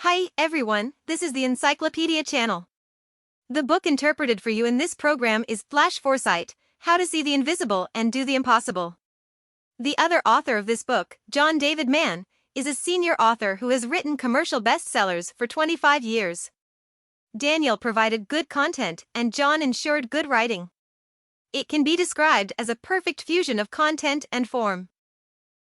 Hi, everyone, this is the Encyclopedia Channel. The book interpreted for you in this program is Flash Foresight, How to See the Invisible and Do the Impossible. The other author of this book, John David Mann, is a senior author who has written commercial bestsellers for 25 years. Daniel provided good content and John ensured good writing. It can be described as a perfect fusion of content and form.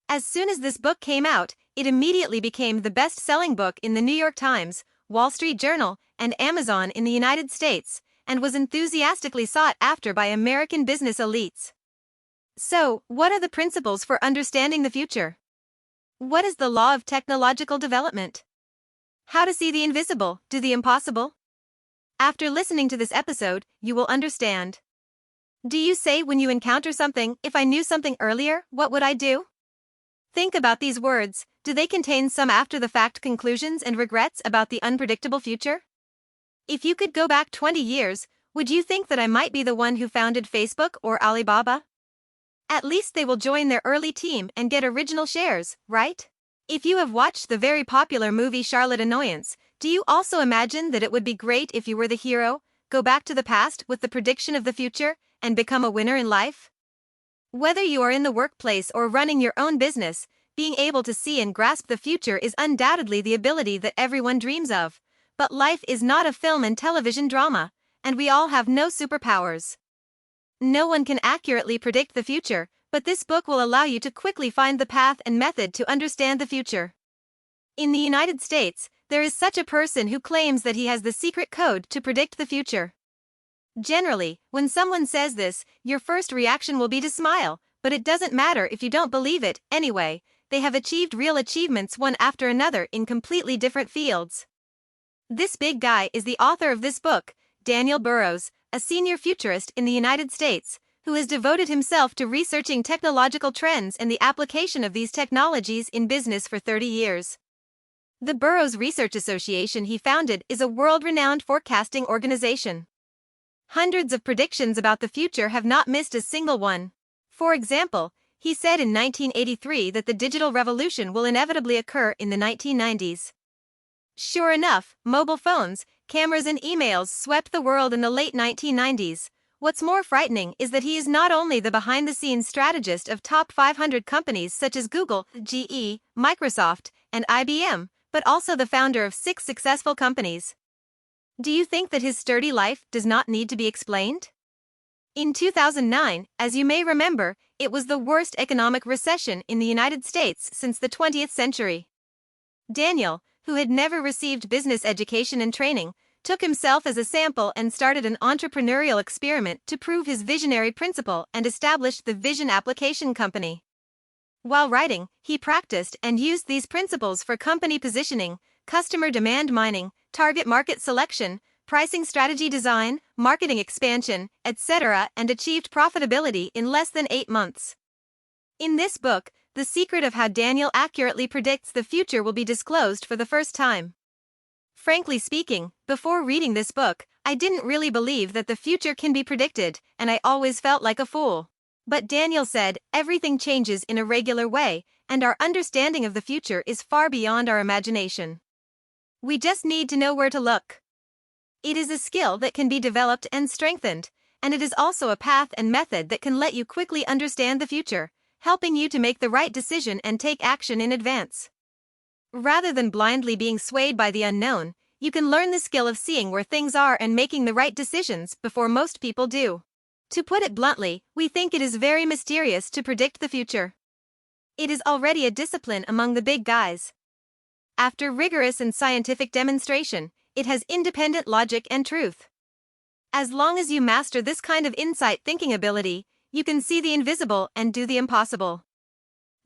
As soon as this book came out, it immediately became the best-selling book in the New York Times, Wall Street Journal, and Amazon in the United States, and was enthusiastically sought after by American business elites. So, what are the principles for understanding the future? What is the law of technological development? How to see the invisible, do the impossible? After listening to this episode, you will understand. Do you say when you encounter something, if I knew something earlier, what would I do? Think about these words. Do they contain some after-the-fact conclusions and regrets about the unpredictable future? If you could go back 20 years, would you think that I might be the one who founded Facebook or Alibaba? At least they will join their early team and get original shares, right? If you have watched the very popular movie Charlotte Annoyance, do you also imagine that it would be great if you were the hero, go back to the past with the prediction of the future, and become a winner in life? Whether you are in the workplace or running your own business, being able to see and grasp the future is undoubtedly the ability that everyone dreams of. But life is not a film and television drama, and we all have no superpowers. No one can accurately predict the future, but this book will allow you to quickly find the path and method to understand the future. In the United States, there is such a person who claims that he has the secret code to predict the future. Generally, when someone says this, your first reaction will be to smile, but it doesn't matter if you don't believe it, anyway. They have achieved real achievements one after another in completely different fields. This big guy is the author of this book, Daniel Burrows, a senior futurist in the United States, who has devoted himself to researching technological trends and the application of these technologies in business for 30 years. The Burrows Research Association he founded is a world-renowned forecasting organization. Hundreds of predictions about the future have not missed a single one. For example, he said in 1983 that the digital revolution will inevitably occur in the 1990s. Sure enough, mobile phones, cameras and emails swept the world in the late 1990s. What's more frightening is that he is not only the behind-the-scenes strategist of top 500 companies such as Google, GE, Microsoft, and IBM, but also the founder of 6 successful companies. Do you think that his sturdy life does not need to be explained? In 2009, as you may remember, it was the worst economic recession in the United States since the 20th century. Daniel, who had never received business education and training, took himself as a sample and started an entrepreneurial experiment to prove his visionary principle and established the Vision Application Company. While writing, he practiced and used these principles for company positioning, customer demand mining, target market selection, pricing strategy design, marketing expansion, etc., and achieved profitability in less than 8 months. In this book, the secret of how Daniel accurately predicts the future will be disclosed for the first time. Frankly speaking, before reading this book, I didn't really believe that the future can be predicted, and I always felt like a fool. But Daniel said, everything changes in a regular way, and our understanding of the future is far beyond our imagination. We just need to know where to look. It is a skill that can be developed and strengthened, and it is also a path and method that can let you quickly understand the future, helping you to make the right decision and take action in advance. Rather than blindly being swayed by the unknown, you can learn the skill of seeing where things are and making the right decisions before most people do. To put it bluntly, we think it is very mysterious to predict the future. It is already a discipline among the big guys. After rigorous and scientific demonstration, it has independent logic and truth. As long as you master this kind of insight thinking ability, you can see the invisible and do the impossible.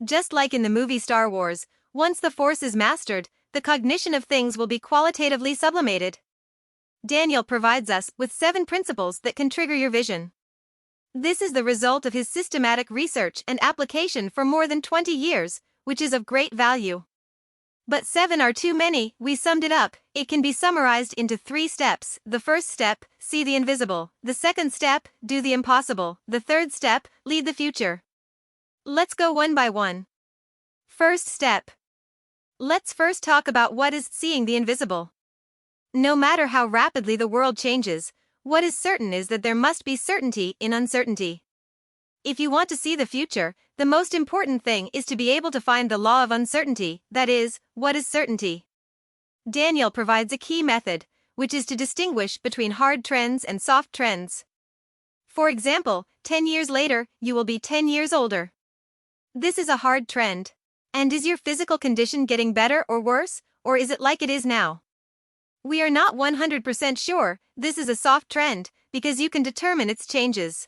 Just like in the movie Star Wars, once the Force is mastered, the cognition of things will be qualitatively sublimated. Daniel provides us with 7 principles that can trigger your vision. This is the result of his systematic research and application for more than 20 years, which is of great value. But 7 are too many. We summed it up. It can be summarized into 3 steps. The first step, see the invisible. The second step, do the impossible. The third step, lead the future. Let's go one by one. First step. Let's first talk about what is seeing the invisible. No matter how rapidly the world changes, what is certain is that there must be certainty in uncertainty. If you want to see the future, the most important thing is to be able to find the law of uncertainty, that is, what is certainty. Daniel provides a key method, which is to distinguish between hard trends and soft trends. For example, 10 years later, you will be 10 years older. This is a hard trend. And is your physical condition getting better or worse, or is it like it is now? We are not 100% sure. This is a soft trend, because you can determine its changes.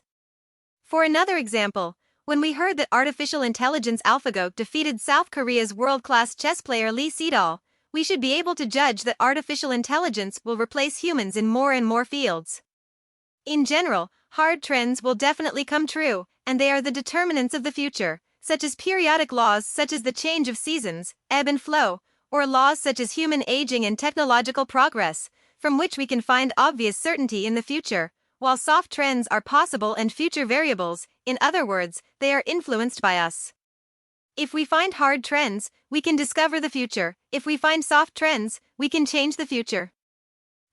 For another example, when we heard that artificial intelligence AlphaGo defeated South Korea's world-class chess player Lee Sedol, we should be able to judge that artificial intelligence will replace humans in more and more fields. In general, hard trends will definitely come true, and they are the determinants of the future, such as periodic laws such as the change of seasons, ebb and flow, or laws such as human aging and technological progress, from which we can find obvious certainty in the future, while soft trends are possible and future variables. In other words, they are influenced by us. If we find hard trends, we can discover the future. If we find soft trends, we can change the future.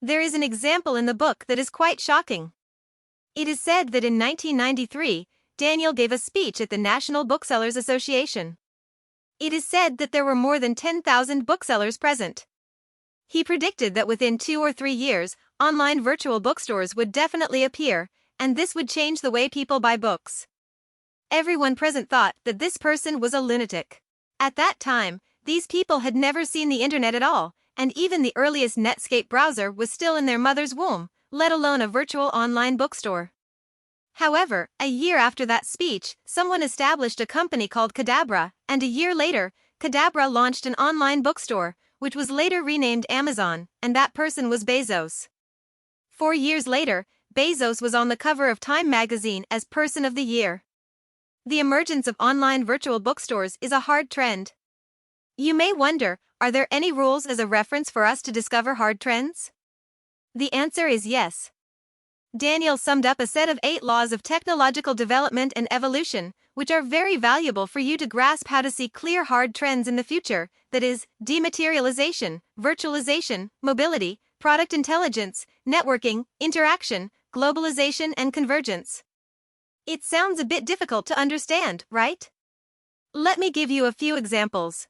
There is an example in the book that is quite shocking. It is said that in 1993, Daniel gave a speech at the National Booksellers Association. It is said that there were more than 10,000 booksellers present. He predicted that within 2 or 3 years, online virtual bookstores would definitely appear, and this would change the way people buy books. Everyone present thought that this person was a lunatic. At that time, these people had never seen the internet at all, and even the earliest Netscape browser was still in their mother's womb, let alone a virtual online bookstore. However, a year after that speech, someone established a company called Cadabra, and a year later, Cadabra launched an online bookstore, which was later renamed Amazon, and that person was Bezos. 4 years later, Bezos was on the cover of Time magazine as Person of the Year. The emergence of online virtual bookstores is a hard trend. You may wonder, are there any rules as a reference for us to discover hard trends? The answer is yes. Daniel summed up a set of 8 laws of technological development and evolution, which are very valuable for you to grasp how to see clear hard trends in the future, that is, dematerialization, virtualization, mobility, product intelligence, networking, interaction, globalization and convergence. It sounds a bit difficult to understand, right? Let me give you a few examples.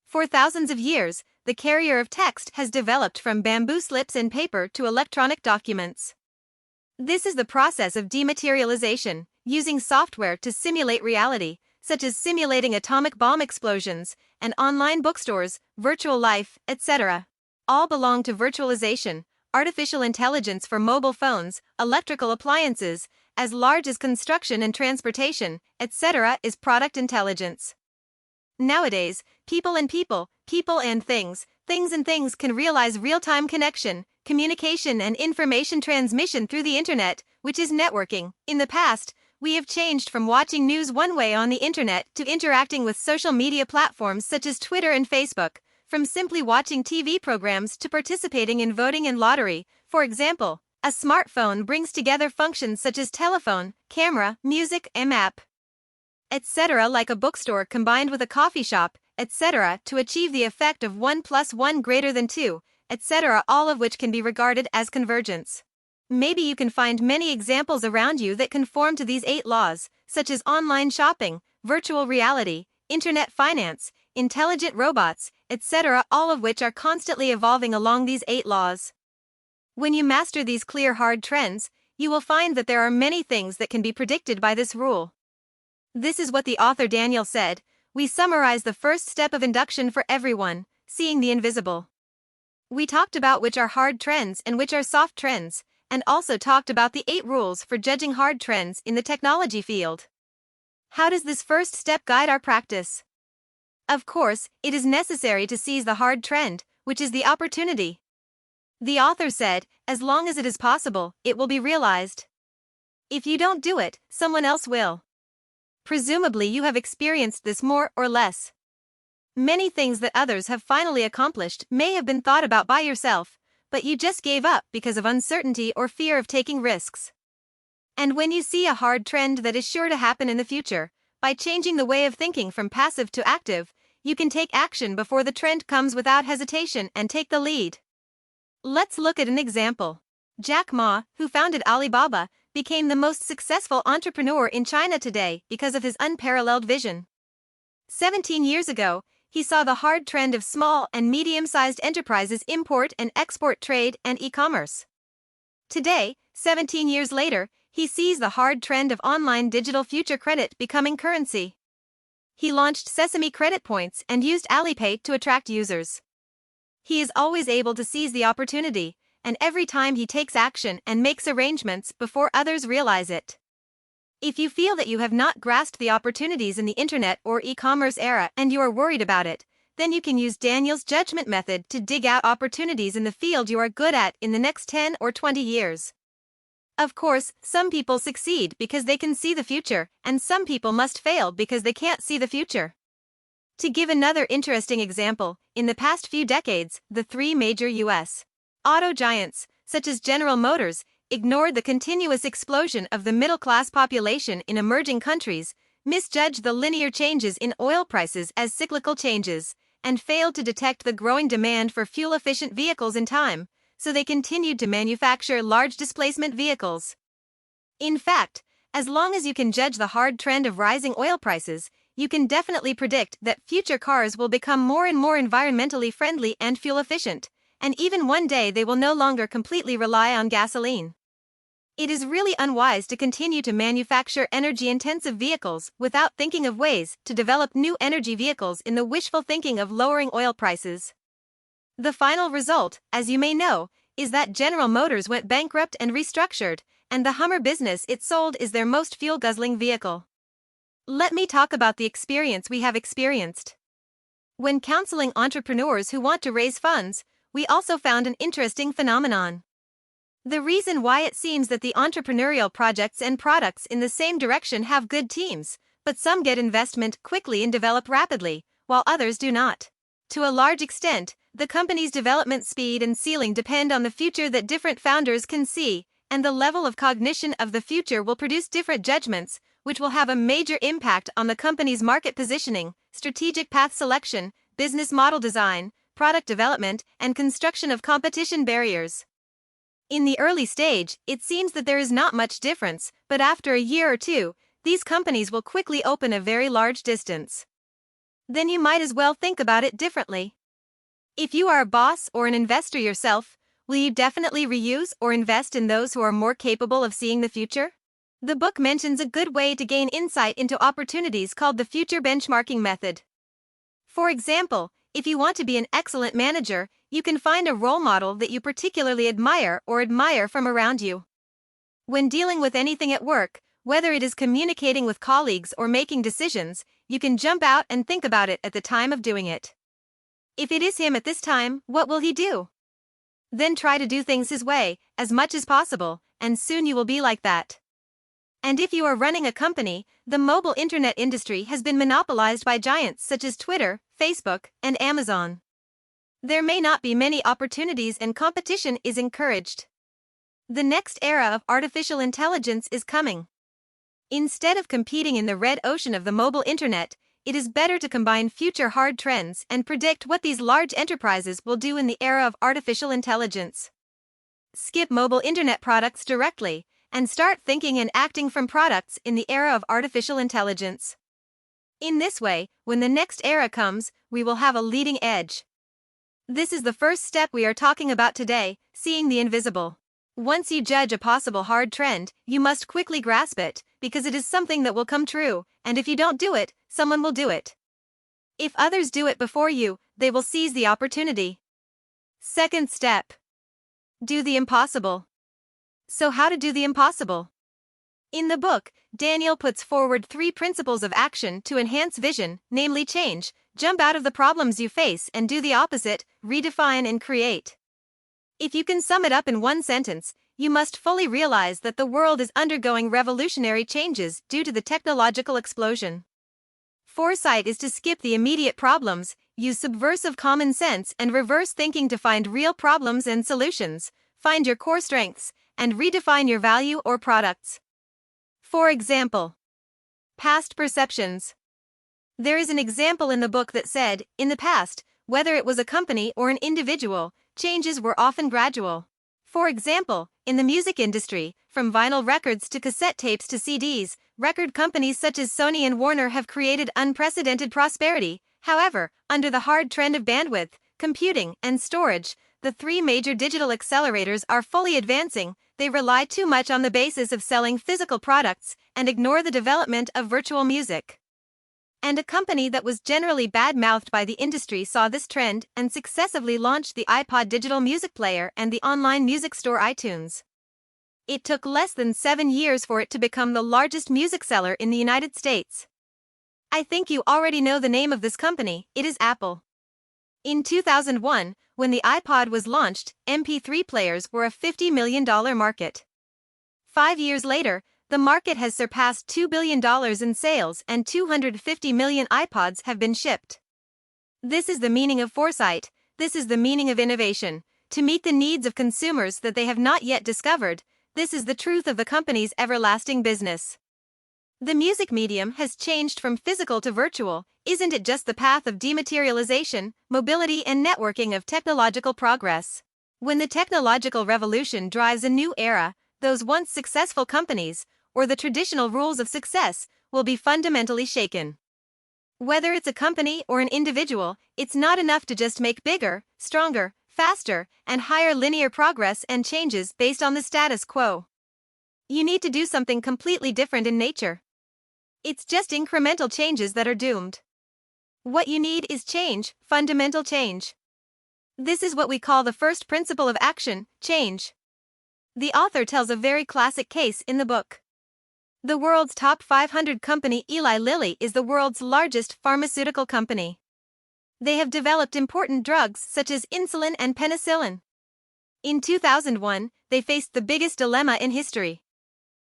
For thousands of years, the carrier of text has developed from bamboo slips and paper to electronic documents. This is the process of dematerialization, using software to simulate reality, such as simulating atomic bomb explosions, and online bookstores, virtual life, etc. All belong to virtualization, artificial intelligence for mobile phones, electrical appliances, as large as construction and transportation, etc. is product intelligence. Nowadays, people and things and things can realize real-time connection, communication and information transmission through the internet, which is networking. In the past, we have changed from watching news one way on the internet to interacting with social media platforms such as Twitter and Facebook, from simply watching TV programs to participating in voting and lottery. For example, a smartphone brings together functions such as telephone, camera, music, map, etc. like a bookstore combined with a coffee shop, etc. to achieve the effect of 1 + 1 > 2, etc. all of which can be regarded as convergence. Maybe you can find many examples around you that conform to these 8 laws, such as online shopping, virtual reality, internet finance, intelligent robots, etc. all of which are constantly evolving along these 8 laws. When you master these clear hard trends, you will find that there are many things that can be predicted by this rule. This is what the author Daniel said. We summarize the first step of induction for everyone, seeing the invisible. We talked about which are hard trends and which are soft trends, and also talked about the 8 rules for judging hard trends in the technology field. How does this first step guide our practice? Of course, it is necessary to seize the hard trend, which is the opportunity. The author said, as long as it is possible, it will be realized. If you don't do it, someone else will. Presumably you have experienced this more or less. Many things that others have finally accomplished may have been thought about by yourself, but you just gave up because of uncertainty or fear of taking risks. And when you see a hard trend that is sure to happen in the future, by changing the way of thinking from passive to active, you can take action before the trend comes without hesitation and take the lead. Let's look at an example. Jack Ma, who founded Alibaba, became the most successful entrepreneur in China today because of his unparalleled vision. 17 years ago, he saw the hard trend of small and medium-sized enterprises import and export trade and e-commerce. Today, 17 years later, he sees the hard trend of online digital future credit becoming currency. He launched Sesame Credit Points and used Alipay to attract users. He is always able to seize the opportunity, and every time he takes action and makes arrangements before others realize it. If you feel that you have not grasped the opportunities in the internet or e-commerce era and you are worried about it, then you can use Daniel's judgment method to dig out opportunities in the field you are good at in the next 10 or 20 years. Of course, some people succeed because they can see the future, and some people must fail because they can't see the future. To give another interesting example, in the past few decades, the three major U.S. auto giants, such as General Motors, ignored the continuous explosion of the middle-class population in emerging countries, misjudged the linear changes in oil prices as cyclical changes, and failed to detect the growing demand for fuel-efficient vehicles in time, so they continued to manufacture large displacement vehicles. In fact, as long as you can judge the hard trend of rising oil prices, you can definitely predict that future cars will become more and more environmentally friendly and fuel-efficient, and even one day they will no longer completely rely on gasoline. It is really unwise to continue to manufacture energy-intensive vehicles without thinking of ways to develop new energy vehicles in the wishful thinking of lowering oil prices. The final result, as you may know, is that General Motors went bankrupt and restructured, and the Hummer business it sold is their most fuel-guzzling vehicle. Let me talk about the experience we have experienced. When counseling entrepreneurs who want to raise funds, we also found an interesting phenomenon. The reason why it seems that the entrepreneurial projects and products in the same direction have good teams, but some get investment quickly and develop rapidly, while others do not. To a large extent, the company's development speed and ceiling depend on the future that different founders can see, and the level of cognition of the future will produce different judgments, which will have a major impact on the company's market positioning, strategic path selection, business model design, product development, and construction of competition barriers. In the early stage, it seems that there is not much difference, but after a year or two, these companies will quickly open a very large distance. Then you might as well think about it differently. If you are a boss or an investor yourself, will you definitely reuse or invest in those who are more capable of seeing the future? The book mentions a good way to gain insight into opportunities called the future benchmarking method. For example, if you want to be an excellent manager, you can find a role model that you particularly admire or admire from around you. When dealing with anything at work, whether it is communicating with colleagues or making decisions, you can jump out and think about it at the time of doing it. If it is him at this time, what will he do? Then try to do things his way, as much as possible, and soon you will be like that. And if you are running a company, the mobile internet industry has been monopolized by giants such as Twitter, Facebook, and Amazon. There may not be many opportunities and competition is encouraged. The next era of artificial intelligence is coming. Instead of competing in the red ocean of the mobile internet, it is better to combine future hard trends and predict what these large enterprises will do in the era of artificial intelligence. Skip mobile internet products directly, and start thinking and acting from products in the era of artificial intelligence. In this way, when the next era comes, we will have a leading edge. This is the first step we are talking about today, seeing the invisible. Once you judge a possible hard trend, you must quickly grasp it, because it is something that will come true, and if you don't do it, someone will do it. If others do it before you, they will seize the opportunity. Second step. Do the impossible. So how to do the impossible? In the book, Daniel puts forward 3 principles of action to enhance vision, namely change, jump out of the problems you face and do the opposite, redefine and create. If you can sum it up in one sentence, you must fully realize that the world is undergoing revolutionary changes due to the technological explosion. Foresight is to skip the immediate problems, use subversive common sense and reverse thinking to find real problems and solutions, find your core strengths, and redefine your value or products. For example, past perceptions. There is an example in the book that said, in the past, whether it was a company or an individual, changes were often gradual. For example, in the music industry, from vinyl records to cassette tapes to CDs, record companies such as Sony and Warner have created unprecedented prosperity. However, under the hard trend of bandwidth, computing, and storage, the three major digital accelerators are fully advancing. They rely too much on the basis of selling physical products and ignore the development of virtual music. And a company that was generally bad-mouthed by the industry saw this trend and successively launched the iPod digital music player and the online music store iTunes. It took less than 7 years for it to become the largest music seller in the United States. I think you already know the name of this company. It is Apple. In 2001, when the iPod was launched, MP3 players were a $50 million market. 5 years later, the market has surpassed $2 billion in sales and 250 million iPods have been shipped. This is the meaning of foresight. This is the meaning of innovation. To meet the needs of consumers that they have not yet discovered, this is the truth of the company's everlasting business. The music medium has changed from physical to virtual. Isn't it just the path of dematerialization, mobility, and networking of technological progress? When the technological revolution drives a new era, those once successful companies, or the traditional rules of success, will be fundamentally shaken. Whether it's a company or an individual, it's not enough to just make bigger, stronger, faster, and higher linear progress and changes based on the status quo. You need to do something completely different in nature. It's just incremental changes that are doomed. What you need is change, fundamental change. This is what we call the first principle of action, change. The author tells a very classic case in the book. The world's top 500 company Eli Lilly is the world's largest pharmaceutical company. They have developed important drugs such as insulin and penicillin. In 2001, they faced the biggest dilemma in history.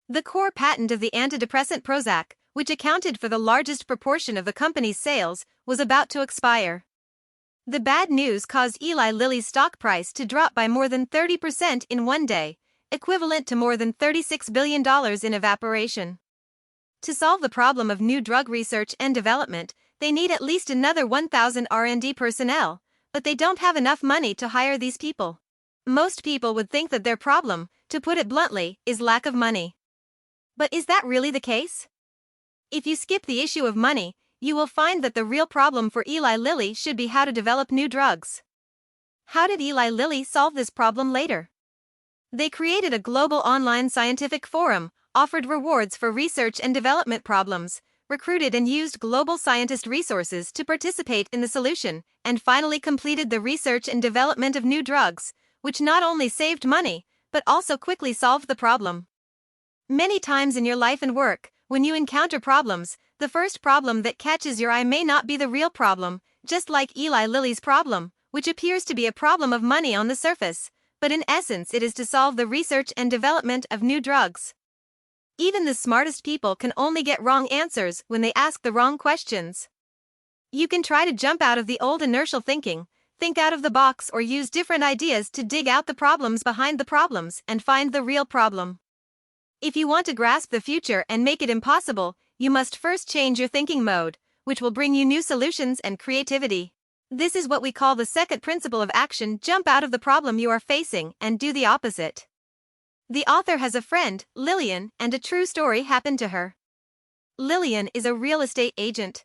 The core patent of the antidepressant Prozac, which accounted for the largest proportion of the company's sales, was about to expire. The bad news caused Eli Lilly's stock price to drop by more than 30% in one day, equivalent to more than $36 billion in evaporation. To solve the problem of new drug research and development, they need at least another 1,000 R&D personnel, but they don't have enough money to hire these people. Most people would think that their problem, to put it bluntly, is lack of money. But is that really the case? If you skip the issue of money, you will find that the real problem for Eli Lilly should be how to develop new drugs. How did Eli Lilly solve this problem later? They created a global online scientific forum, offered rewards for research and development problems, recruited and used global scientist resources to participate in the solution, and finally completed the research and development of new drugs, which not only saved money, but also quickly solved the problem. Many times in your life and work, when you encounter problems, the first problem that catches your eye may not be the real problem, just like Eli Lilly's problem, which appears to be a problem of money on the surface, but in essence it is to solve the research and development of new drugs. Even the smartest people can only get wrong answers when they ask the wrong questions. You can try to jump out of the old inertial thinking, think out of the box, or use different ideas to dig out the problems behind the problems and find the real problem. If you want to grasp the future and make it impossible, you must first change your thinking mode, which will bring you new solutions and creativity. This is what we call the second principle of action: jump out of the problem you are facing and do the opposite. The author has a friend, Lillian, and a true story happened to her. Lillian is a real estate agent.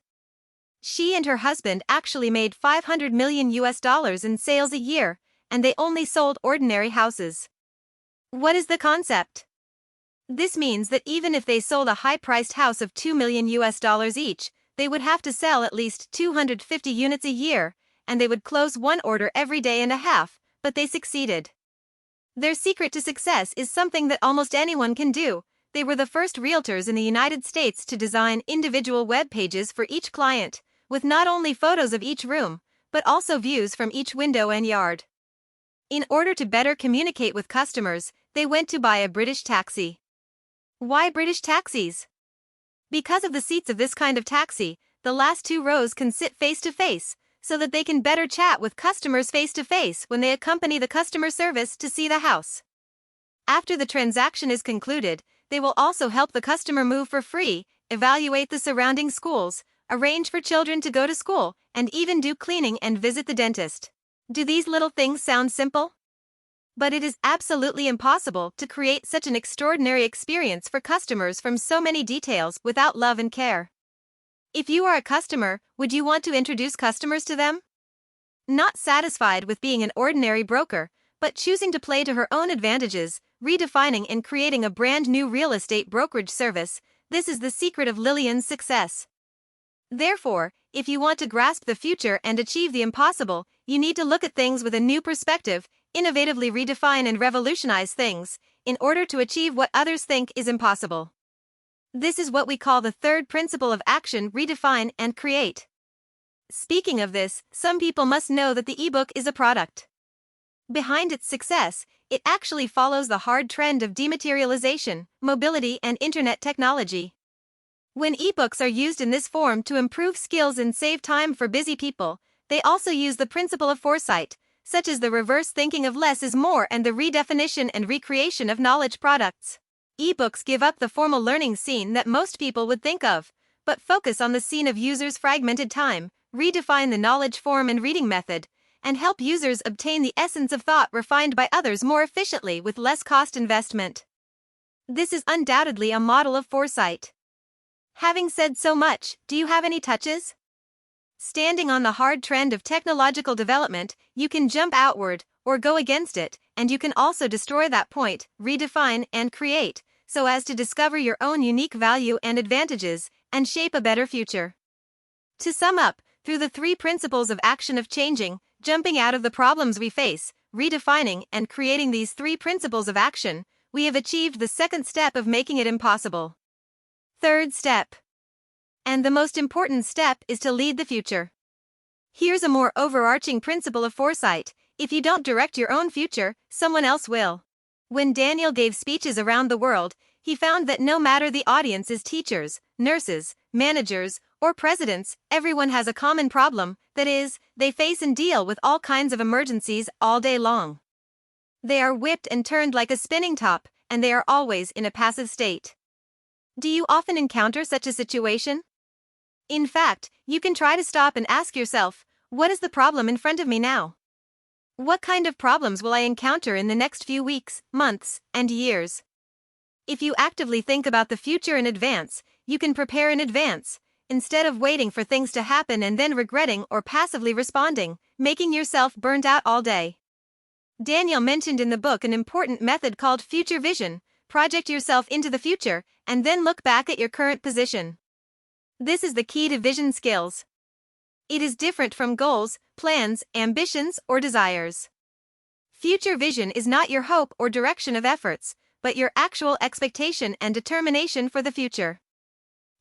She and her husband actually made $500 million in sales a year, and they only sold ordinary houses. What is the concept? This means that even if they sold a high-priced house of $2 million each, they would have to sell at least 250 units a year, and they would close one order every day and a half, but they succeeded. Their secret to success is something that almost anyone can do. They were the first realtors in the United States to design individual web pages for each client, with not only photos of each room, but also views from each window and yard. In order to better communicate with customers, they went to buy a British taxi. Why British taxis? Because of the seats of this kind of taxi, the last two rows can sit face to face, so that they can better chat with customers face to face when they accompany the customer service to see the house. After the transaction is concluded, they will also help the customer move for free, evaluate the surrounding schools, arrange for children to go to school, and even do cleaning and visit the dentist. Do these little things sound simple? But it is absolutely impossible to create such an extraordinary experience for customers from so many details without love and care. If you are a customer, would you want to introduce customers to them? Not satisfied with being an ordinary broker, but choosing to play to her own advantages, redefining and creating a brand new real estate brokerage service, this is the secret of Lillian's success. Therefore, if you want to grasp the future and achieve the impossible, you need to look at things with a new perspective, innovatively redefine and revolutionize things, in order to achieve what others think is impossible. This is what we call the third principle of action: redefine and create. Speaking of this, some people must know that the ebook is a product. Behind its success, it actually follows the hard trend of dematerialization, mobility, and internet technology. When ebooks are used in this form to improve skills and save time for busy people, they also use the principle of foresight, such as the reverse thinking of less is more and the redefinition and recreation of knowledge products. Ebooks give up the formal learning scene that most people would think of, but focus on the scene of users' fragmented time, redefine the knowledge form and reading method, and help users obtain the essence of thought refined by others more efficiently with less cost investment. This is undoubtedly a model of foresight. Having said so much, do you have any touches? Standing on the hard trend of technological development, you can jump outward, or go against it, and you can also destroy that point, redefine and create, so as to discover your own unique value and advantages, and shape a better future. To sum up, through the three principles of action of changing, jumping out of the problems we face, redefining and creating these three principles of action, we have achieved the second step of making it impossible. Third step. And the most important step is to lead the future. Here's a more overarching principle of foresight: if you don't direct your own future, someone else will. When Daniel gave speeches around the world, he found that no matter the audience is teachers, nurses, managers, or presidents, everyone has a common problem, that is, they face and deal with all kinds of emergencies all day long. They are whipped and turned like a spinning top, and they are always in a passive state. Do you often encounter such a situation? In fact, you can try to stop and ask yourself, what is the problem in front of me now? What kind of problems will I encounter in the next few weeks, months, and years? If you actively think about the future in advance, you can prepare in advance, instead of waiting for things to happen and then regretting or passively responding, making yourself burnt out all day. Daniel mentioned in the book an important method called future vision: project yourself into the future, and then look back at your current position. This is the key to vision skills. It is different from goals, plans, ambitions, or desires. Future vision is not your hope or direction of efforts, but your actual expectation and determination for the future.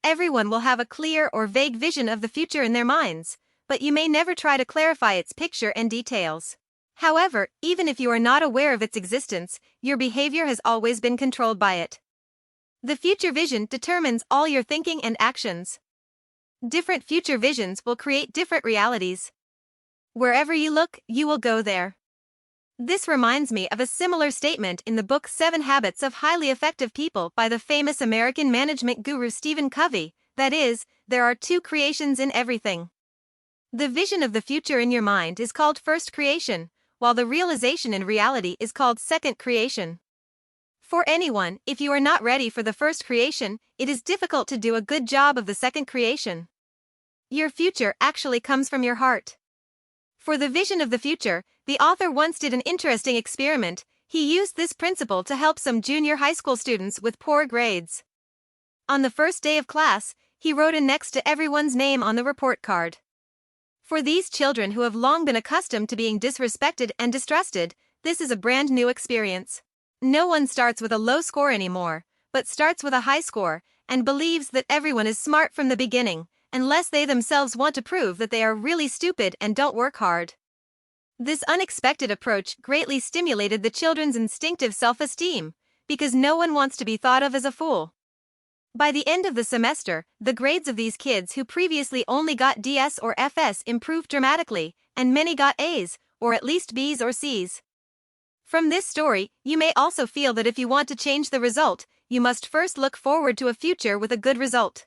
Everyone will have a clear or vague vision of the future in their minds, but you may never try to clarify its picture and details. However, even if you are not aware of its existence, your behavior has always been controlled by it. The future vision determines all your thinking and actions. Different future visions will create different realities. Wherever you look, you will go there. This reminds me of a similar statement in the book 7 Habits of Highly Effective People by the famous American management guru Stephen Covey, that is, there are two creations in everything. The vision of the future in your mind is called first creation, while the realization in reality is called second creation. For anyone, if you are not ready for the first creation, it is difficult to do a good job of the second creation. Your future actually comes from your heart. For the vision of the future, the author once did an interesting experiment. He used this principle to help some junior high school students with poor grades. On the first day of class, he wrote in next to everyone's name on the report card. For these children who have long been accustomed to being disrespected and distrusted, this is a brand new experience. No one starts with a low score anymore, but starts with a high score, and believes that everyone is smart from the beginning, unless they themselves want to prove that they are really stupid and don't work hard. This unexpected approach greatly stimulated the children's instinctive self-esteem, because no one wants to be thought of as a fool. By the end of the semester, the grades of these kids who previously only got DS or FS improved dramatically, and many got A's, or at least B's or C's. From this story, you may also feel that if you want to change the result, you must first look forward to a future with a good result.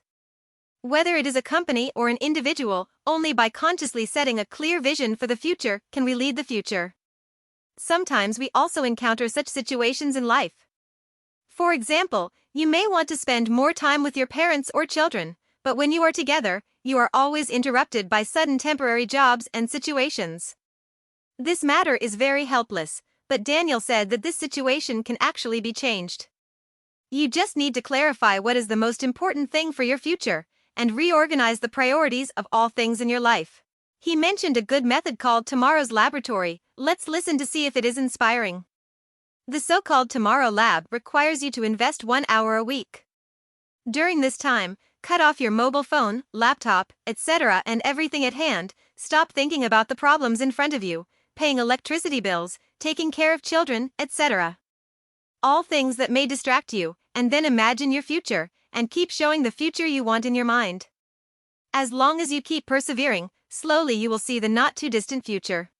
Whether it is a company or an individual, only by consciously setting a clear vision for the future can we lead the future. Sometimes we also encounter such situations in life. For example, you may want to spend more time with your parents or children, but when you are together, you are always interrupted by sudden temporary jobs and situations. This matter is very helpless, but Daniel said that this situation can actually be changed. You just need to clarify what is the most important thing for your future, and reorganize the priorities of all things in your life. He mentioned a good method called Tomorrow's Laboratory. Let's listen to see if it is inspiring. The so-called Tomorrow Lab requires you to invest 1 hour a week. During this time, cut off your mobile phone, laptop, etc. and everything at hand. Stop thinking about the problems in front of you, paying electricity bills, taking care of children, etc. All things that may distract you, and then imagine your future, and keep showing the future you want in your mind. As long as you keep persevering, slowly you will see the not-too-distant future.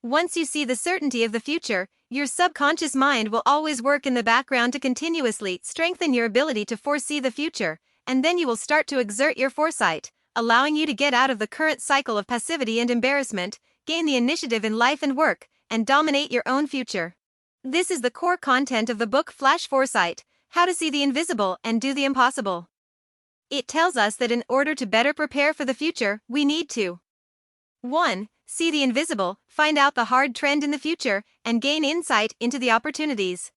Once you see the certainty of the future, your subconscious mind will always work in the background to continuously strengthen your ability to foresee the future, and then you will start to exert your foresight, allowing you to get out of the current cycle of passivity and embarrassment, gain the initiative in life and work, and dominate your own future. This is the core content of the book Flash Foresight: How to See the Invisible and Do the Impossible. It tells us that in order to better prepare for the future, we need to 1. See the invisible, find out the hard trend in the future, and gain insight into the opportunities.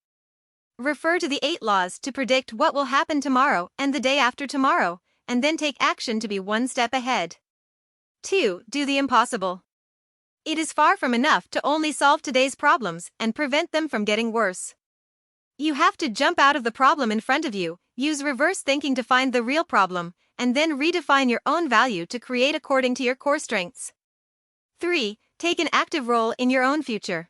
Refer to the 8 laws to predict what will happen tomorrow and the day after tomorrow, and then take action to be 1 step ahead. 2. Do the impossible. It is far from enough to only solve today's problems and prevent them from getting worse. You have to jump out of the problem in front of you, use reverse thinking to find the real problem, and then redefine your own value to create according to your core strengths. 3. Take an active role in your own future.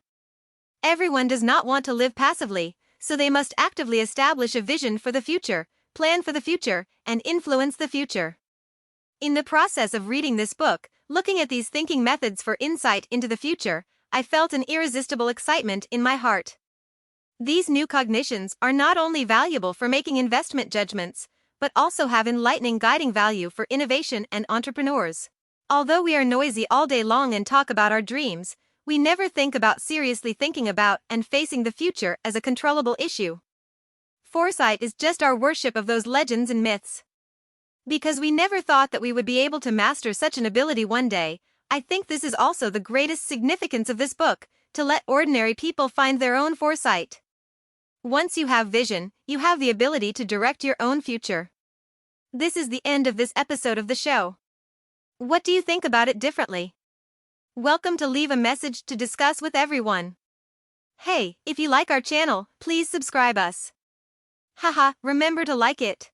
Everyone does not want to live passively, so they must actively establish a vision for the future, plan for the future, and influence the future. In the process of reading this book, looking at these thinking methods for insight into the future, I felt an irresistible excitement in my heart. These new cognitions are not only valuable for making investment judgments, but also have enlightening guiding value for innovation and entrepreneurs. Although we are noisy all day long and talk about our dreams, we never think about seriously thinking about and facing the future as a controllable issue. Foresight is just our worship of those legends and myths. Because we never thought that we would be able to master such an ability one day, I think this is also the greatest significance of this book, to let ordinary people find their own foresight. Once you have vision, you have the ability to direct your own future. This is the end of this episode of the show. What do you think about it differently? Welcome to leave a message to discuss with everyone. Hey, if you like our channel, please subscribe us. Haha, remember to like it.